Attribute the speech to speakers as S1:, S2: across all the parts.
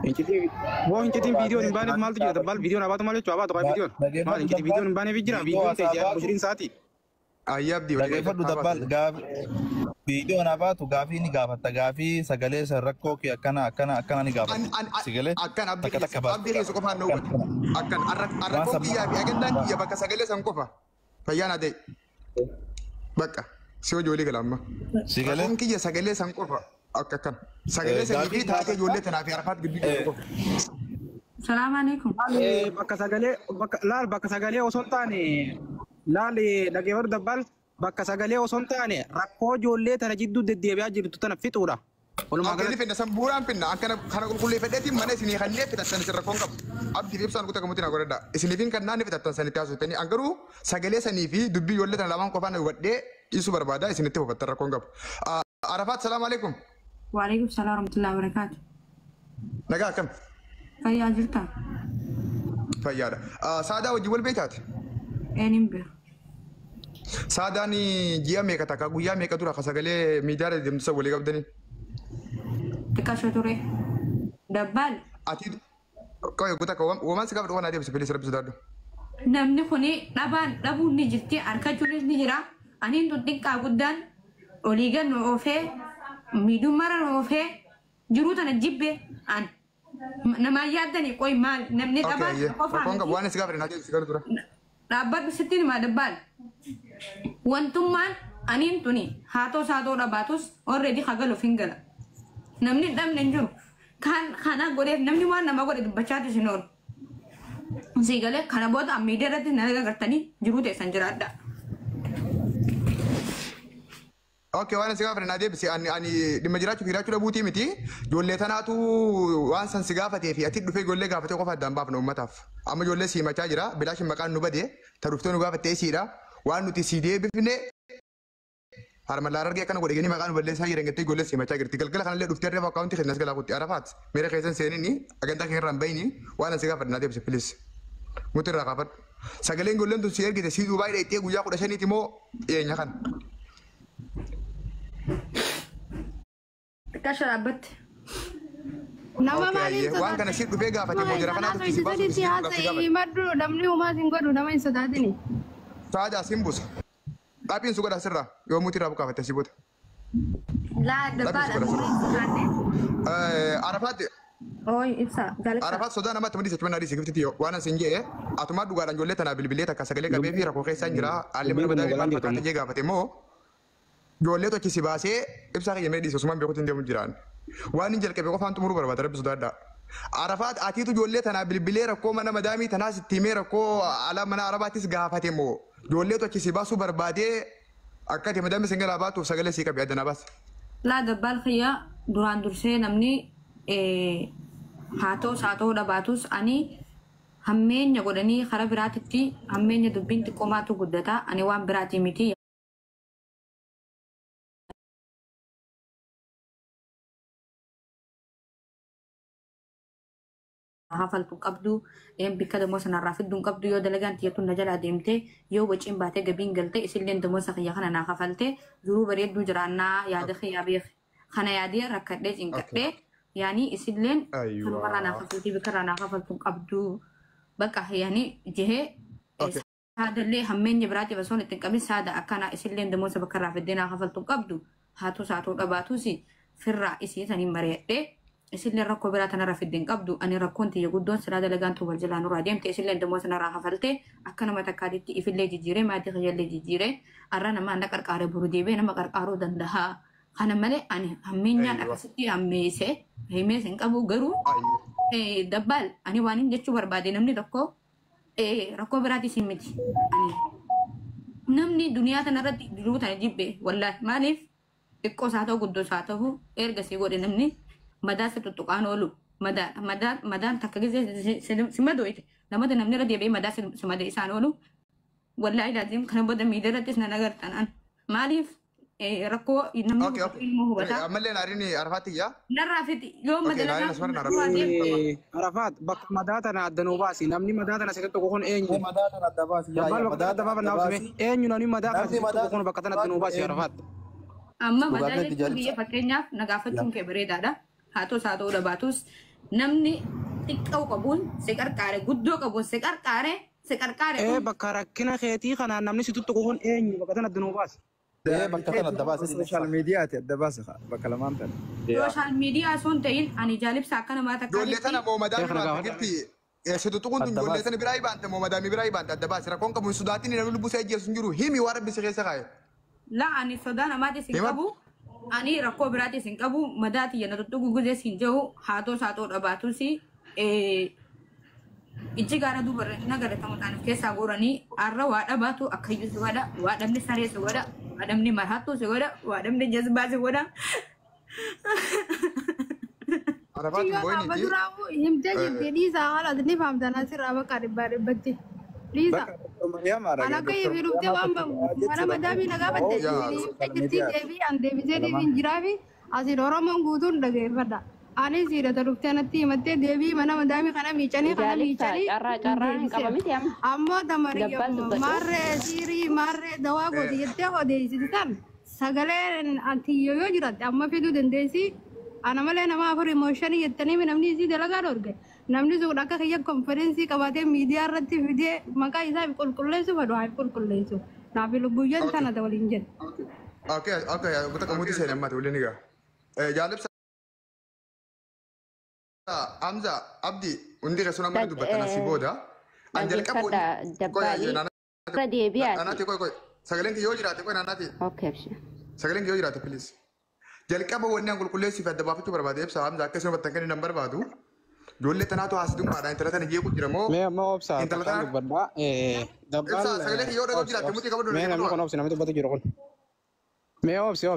S1: Injiti wo injiti video ni bane mal tiyo bal video na batu mal coba to video mal injiti video ni bane bijira video te ya 20 saati
S2: Ayab di wajah
S3: fadu dabbal gaaf video na baatu gaafi ni gaafata gaafi sagalee san rakkoo kee akkana ni gaafata sagalee
S2: akan abdi so kofa no akan arrakoo kiyya bi agandan kiyya bakka sagalee san kofa fayyana dai bakka si wajoli galamma
S3: sagalee
S2: kon kiyya sagalee san kofa akkan sagalee san bi taate jolle tana fi arafat giddu ko
S4: Assalamu alaikum
S1: bakka sagalee osoo taane laali dhageeffatu dabbal bakka sagalee osoo taane rakkoo ijoollee tana jidduu deddeebi'aa jirtu tana fixuudha.
S2: Walumaa galatti finna sambuuraan finna akkana kana qulqulleeffadheetiin mana isinii kanneen fitattan isin rakkoon qabu. Abdii fi ibsaan kutaa kamuutiin godhadha. Isiniifin kan naanni fitattan sanitti haasofitanii angaruu sagalee sanii fi dubbii ijoollee tana lamaan qofaan hubadhee dhiisuu barbaada isinitti hubattan rakkoon qabu. Arafaat salaamu alaikum.
S4: Wa alaikum salaam wa rahmatullahi wa barakatuh.
S2: Nagaa akkam?
S4: Fayyaa jirta?
S2: Fayyaadha. Saadaa wajjin wal beektaati?
S4: Eenyuun beeku?
S2: Saadaan ji'a meeqa takka guyyaa meeqa dura ka sagalee miidiyaa deemtisa walii qabdanii?
S4: Xiqqaashoo ture. Dabbal.
S2: Ati qoy guutaa ka waan si gaafadhu waan adeemsa filis rabbisu daaddu.
S4: Namni kuni dhabuun ni jirti harka jirus ni jira. Aniin tun xiqqaa guddaan olii gan nu oofee miidhummaara nu oofee jiruu tana jibbe an. Nama yaaddanii qoy maal namni dhabaan qofaan.
S2: Rakkoon qabu waan si gaafadhu naa deemsi gara dura.
S4: Dhaabbatu sittiin maa dabbal. Wantummaan aniin tuni haatoo saatoo dhabaatus already hagaluuf hin gala. Namni dhabne hin jiru. Kana godheef namni waan nama godhe dubbachaatu isin oolu. Siigalee kana booda miidiyaa irratti na agartanii jiruu teessan jiraadha.
S2: Okay, waan si gaafate naa deebisi ani dhimma jiraachuu dhabuutii miti. Ijoollee tanaatu waan san si gaafatee fi ati dhufee ijoollee gaafatee qofa addaan baafna uummataaf. Amma ijoollee si himachaa jira. Bilaashin maqaan nu badee taruftee nu gaafattee siidha. Waan nuti si deebifne harmalaa argee akkana godhe ganii maqaan nu balleessaa jiran gattee ijoollee si himachaa jirti. Galgala kanallee dhuftee reefa akkaawuntii kennas galaa kutti arafaat. Meera keessan seenini agantaa keenya irraan bayini waan si gaafate naa deebisi filis. Muti irraa kaafadhu. Sagaleen ijoolleen tun si ergite si duubaa hidhee guyyaa 15 moo eenyu kan?
S4: Xiqqaashoo dhaabbatti.
S5: Nama maaliif
S2: waan kana si dhufee gaafatee moo jira kanaatu si baasu si
S5: haasa'ii maddu namni uumaa hin godhu nama hin sodaatini.
S2: Saadaa sin buusa. Dhaabbiin su godha sirraa yoo muti irraa bukaafate si buuta.
S4: Laa dabbaadha.
S2: Arafaat.
S4: Ooyi ibsa galata.
S2: Arafaat sodaa namatti madii sachuma naadii sigiftiti waan asin jee atumaa dhugaadhaan ijoollee tanaa bilbilee takka sagalee qabee fi rakkoo keessaa jira haalli mana badaa maal fakkaata jee gaafate moo ijoollee tokki si baasee ibsaa kiyya mee dhiise osumaan beekuutiin deemu jiraan. Waan hin jalqabe qofaan xumuruu barbaada rabbi sodaadhaa. Arafaat atiitu ijoollee tanaa bilbilee rakkoo mana madaamii tanaa sitti himee rakkoo ala mana arabaattis gaafate moo ijoollee tokki si baasuu barbaadee akka ati madaamii singalaa baatuuf sagalee sii qabe addanaa baase.
S4: Laa dabbal kiyya duraan dursee namni haatoo saatoo dhabaatus ani hammeenya godhanii karaa biraatitti hammeenya dubbiin xiqqoomaatu guddata ani waan biraatii miti. Hafaltu qabdu bikka demoo sanarraa fidduun qabdu yoo dalagaan tiyyattu na jalaa deemte yoo waciin baatee gabiin galte isilleen demoo sakiyya kana naa kafalte jiruu bareedduu jiraannaa yaada kiyyaa beek kana yaadee rakkadhee cinqadhee yaani isilleen kanumarraa naa kafaltii bikkarraa naa kafaltuun qabdu bakka yaani jihee saadallee hammeenya biraatiif osoo ittiin qabin saada akkana isilleen demoo bakkarraa fiddee naa kafaltuun qabdu haatu saatoo dhabaatus firraa isii saniin bareedhee isillee rakkoo biraa tanarra fiddeen qabdu ani rakkoon tiyya guddoon silaa dalagaan tuubal jalaa nurraa deemte isillee demoo sanarraa kafalte akka nama takkaatitti ifillee jijjiiree maatii kiyyallee jijjiiree arra nama anda qarqaaree buru deebee nama qarqaaruu danda'a. Kana malee ani hammeenyaan akkasitti hammeesse himees hin qabu garuu dabbal ani waan hin jechuu barbaade namni tokko rakkoo biraatis hin miti. Namni duniyaa tanarratti jiruu tana jibbe wallaahi maaliif xiqqoo isaa ta'u guddoo isaa ta'u ergasii godhe namni madaa se tuttuqaan oolu madaan takka gisee si madooyte namoota namni irra deebi'ee madaa si madee isaan oolu wallaahi laazim kana booda miidiyaa irrattis nan agartan maaliif rakkoo namni ilmoo hubataa.
S2: Ammallee naariin arafaatti yaa?
S4: Narraa fiti yoo madalagaa
S1: Arafaat bakka madaa tana addanuu baasi namni madaa tana sitti tokko kun eenyu?
S3: Madaa tana adda baasi.
S1: Madaa adda baafan naafsime eenyu namni madaa kana sitti tokko kun bakka tana addanuu baasi Arafaat.
S4: Amma madaa jechuun biyya fakkeenyaaf na gaafachuun kee bareedaadha. Haatoo saatoo dhabaatus namni xiqqoo qabuun si qarqaare guddoo qabuun si qarqaare
S1: bakka rakkina keetii kanaan namni si tuttuqu kun eenyu bakka tana adda nuu baase.
S3: bakka kana adda baase
S6: social media ti adda baase bakka lamaan tan.
S4: Social media sun ta'in ani jaalibsa akka namaa takka.
S2: Ijoollee tana moo madaami baante jirti. Si tuttuquun tun ijoollee tana biraa baante moo madaami biraa baante adda baase rakkoon qabu sodaatiin namni lubbuu isaa ejjeessu hin jiru himi waa rabbi si keessa kaa'e.
S4: La ani sodaa namaatis hin qabu. Ani rakkoo biraatis hin qabu. Madaati yana tuttuqu guzee siin jiru haatoo saatoo dhabaatus ijji gaara dubarra nagaratamu ta'aniif keessaa goranii arra waa dhabaatu akkayyuu si godha waa dhabni saree si godha waa dhabni marhattuu si godha waa dhabni jazbaa si godha.
S5: Baduraamu himtee jirti dhiisaa haala ni faamtan asirraa bakka dhibbatti. Dhiisa. Ana akka ifi dhuftee waan mana madaamii nagaa batte jirti deebii an deebisee deebiin jiraafi asiin Oromoon guutuun dhageeffadha. Ani siidata dhuftee natti himattee deebii mana madaamii kana miicanii ammoo tamariyyaa maarree siirii maarree dawaa gooti jettee odeessisitan sagaleen antiyyo yoo jiratte amma fiduu dandeessi. Ana malee nama afur emooshinii jettanii namni isii dalagaa dhorge namni sun akka kiyya konferensii qabaatee miidiyaa irratti fidee maqaa isaa qulqulleessu fadhu haa qulqulleessu naaf lubbuyyoon sana ta'e waliin jedhe.
S2: Okay, buta kamuti seenaa mata waliin egaa. Jaalibsa Hamza Abdi hundi keessumaa mana dubbatana si booda. Anjal qabu. Naannati koy sagaleen kiyoo jiraate koy naannati. Sagaleen kiyoo jiraate please. Jalqaba wanni an qulqulleessiif adda baafachuu barbaade ibsa Hamza akkasuma battan kan hin barbaadu. Ijoollee tanaatu haasdummaadha intala tana jeequ jira moo?
S1: Mee amma obsaa kan dubbadhaa. Dabbal.
S2: Sagalee kiyoo dhagoo jiraate muti qabadu.
S1: Mee namni kun obsi namni dubbatu jiru kun. Mee obsi.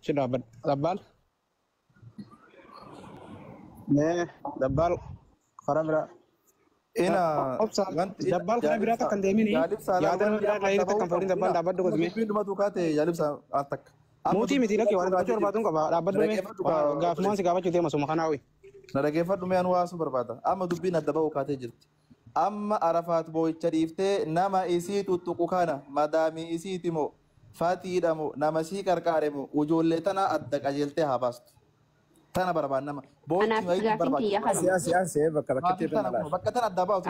S1: Shi dabbal. Mee dabbal karaa biraa.
S3: Ina
S1: dabbal karaa biraa takkan deemini. Yaadannoo biraa qayyee takkan fuudhin dabbal dhaabbaddu godhame.
S3: Dhumatu kaate jaalibsa takka.
S1: Muutii miti lakkee waan gaafachuu barbaadun qaba dhaabbaddu mee gaafumaan si gaafachuu deema suma kanaawi.
S3: Na dhageeffadhu mee anu waasuu barbaada. Amma dubbiin adda ba'uu kaatee jirti. Amma Arafaat boo'icha dhiiftee nama isii tuttuqu kana madaamii isiiti moo fatiidha moo nama sii qarqaare moo ijoollee tana adda qajeeltee haa baastu. Tana barbaad nama. Boo'ichi wayii barbaadu.
S6: Siyaasee bakka rakkatee dhala.
S3: Bakka tana adda baasu.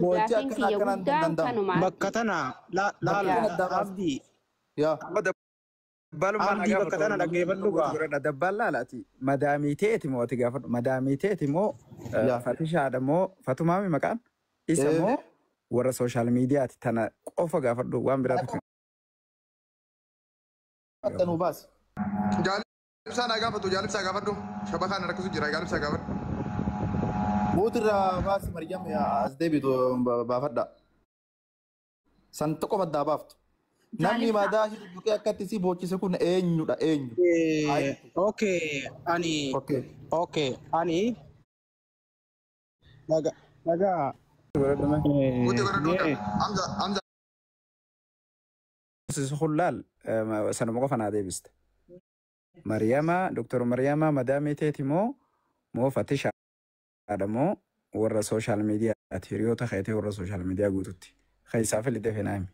S3: Boo'ichi akkana akkanaan danda'amu.
S1: Bakka tana laala abdii.
S3: Yaa.
S1: Abdii bakka tana dhaggeeffadhu gaa.
S6: Dabbal laalaati. Madaamii ta'eeti moo ati gaafadhu. Madaamii ta'eeti moo fatishaadha moo fatumaami maqaan isa moo warra sooshaal miidiyaati tana qofa gaafadhu waan biraatu.
S3: Attanuu baas.
S2: Jaalibsaa naa gaafatu jaalibsaa gaafadhu. Shabakaan rakkisu jira jaalibsaa gaafadhu.
S3: Muutirraa baasi Maryam as deebitu baafadha. San tokko maddaa baaftu. Namni madaa hidhuqee akkatti si boochise kun eenyudha eenyu?
S1: Okay, ani naga
S2: Hamza
S6: Khulal sanuma qofa naa deebiste. Maryama Dr. Maryama madaamii ta'eeti moo fatishaadha moo warra sooshaal miidiyaati hiriyoota keetee warra sooshaal miidiyaa guututti keessaa filite feenaami.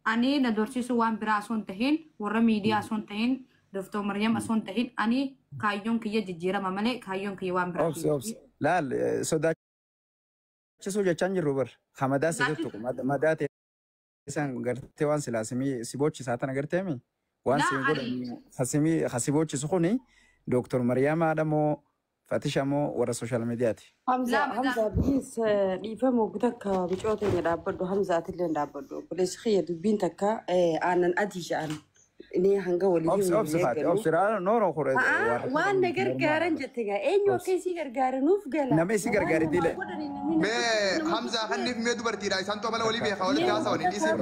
S4: Ani na dorsiisu waan biraa osoo hin tahin warra miidiyaa osoo hin tahin Dr. Maryam osoo hin tahin ani kaayyoon kiyya jijjiirama malee kaayyoon kiyya waan biraa.
S6: Obsi. Laal sodaachisuu jechaan jirru bar hamadaa si jirtu madaa ta'e isaan gartee waan silaa si boochisaa tana garteemi waan si godhan hasi boochisu kuni Dr. Maryam Adamoo Fatisha moo warra sooshaal miidiyaati.
S7: Hamza bilis dhiifamu takka bicoota inni dhaabbadhu Hamza atillee dhaabbadhu obboleessi kiyya dubbiin takka aannan adii ja'an inni hanga walii waan na gargaaran jette gaa eenyu akka isii gargaaranuuf gala.
S6: Nama isii gargaari dile.
S2: Mee Hamza hanniif mee dubartiidha isaan too mala walii beekaa walitti haasawanii dhiisee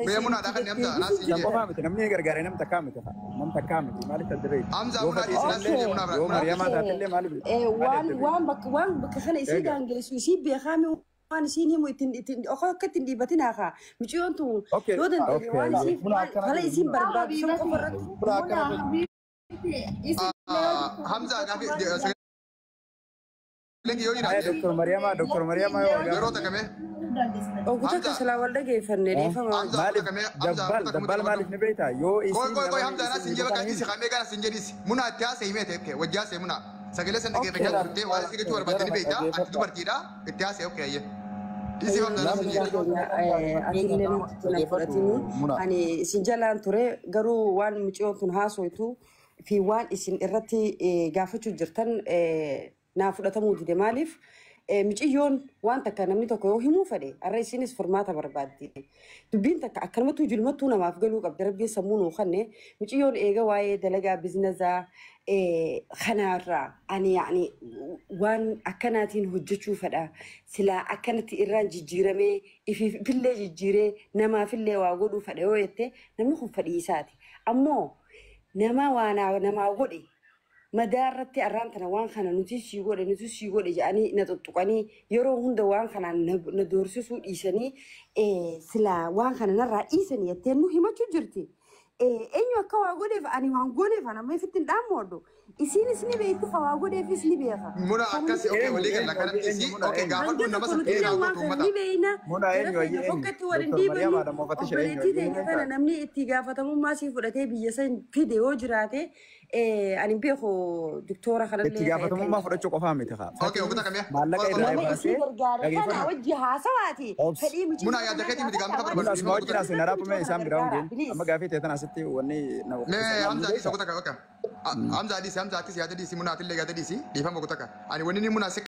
S2: mee munaadha kan Hamza anaas hin jee.
S6: Namni gargaare nam takkaa miti maaliif adda
S2: Hamza munaa dhiisinaas hin jee munaa
S6: yoo Maryamaa taatellee maaliif
S7: waan bakka kana isii daangeessu isii beekaami waan isiin himu ittiin akka ittiin dhiibatin haa micoon tun yoo danda'e waan isiin fala isiin barbaadu sun qofa irratti.
S2: Hamza gaafi sagaleen yoo jiraate.
S6: Dr. Maryama
S2: yeroo takame.
S7: Oguta kasalaa wal dhageeffanne dhiifama.
S6: Dabbal maaliif ni beektaa yoo isiin.
S2: Koy Hamza anaas hin jee bakka dhiisi kamee ganas hin jedhisi munaa itti haasee himee teekke wajjii haasee munaa Sagalee san dhaggeeffachaa turte waan si gachuu barbaadanii beektaa ati dubartiidha itti haasa'e okkee ayye. Dhiisii famna lafa
S7: atillee nuti fudhatini ani isin jalaan ture garuu waan mucayyoon tun haasoytu fi waan isin irratti gaafachuu jirtan naa fudhatamuu dide maaliif mucayyoon waan takka namni tokko yoo himuu fedhe arra isinis furmaata barbaaddi dubbiin takka akkanumatti julmattuu namaaf galuu qabdi rabbiin sammuu nuu kanne mucayyoon eega waa'ee dalagaa biizinazaa خنارة أنا يعني وان أكناتين هجتشو فدا سلا أكنت إيران جيرمي في اللي جيرة نما في اللي واقولوا فدا ويته نمخو فديساتي أمو نما وانا نما وقولي مدارتي أرانتنا وان خنا نتيجي يقول يعني نتطقني يرو هند وان خنا ندورسو إيشاني سلا وان خنا نرى إيشاني يتنو هما تجرتي أنيو كواغودي فأني وانغودي فأنا ما يفتن دامودو إسيني سني بيتو كواغودي في سني بيها
S2: منا أكاسي أوكي وليك لك أنا إسي أوكي قابل كنا بس كنا أقول منا
S6: منا أنيو
S7: فكت ورندي بني أوبريتي ده كنا نمني اتجاه فتمو ما سي فرته بيجسن فيديو جراته أنا بيخو دكتورة خلال
S6: اتجاه فتمو ما فرت شو كفاهم تخا
S2: أوكي وكذا كم يا
S6: مالك
S7: ما إسي برجع أنا وجهها سواتي
S2: منا يا دكتي مدي كم كبر
S6: منا سمعت كنا سنرى بمن إنسان براون جين أما قافي تيتنا ستي وني نو
S2: نه هم زادي سوكتا كا أوكي هم زادي سي يا دي سي منا تلي يا دي سي دي فهم كوتا كا أنا وني منا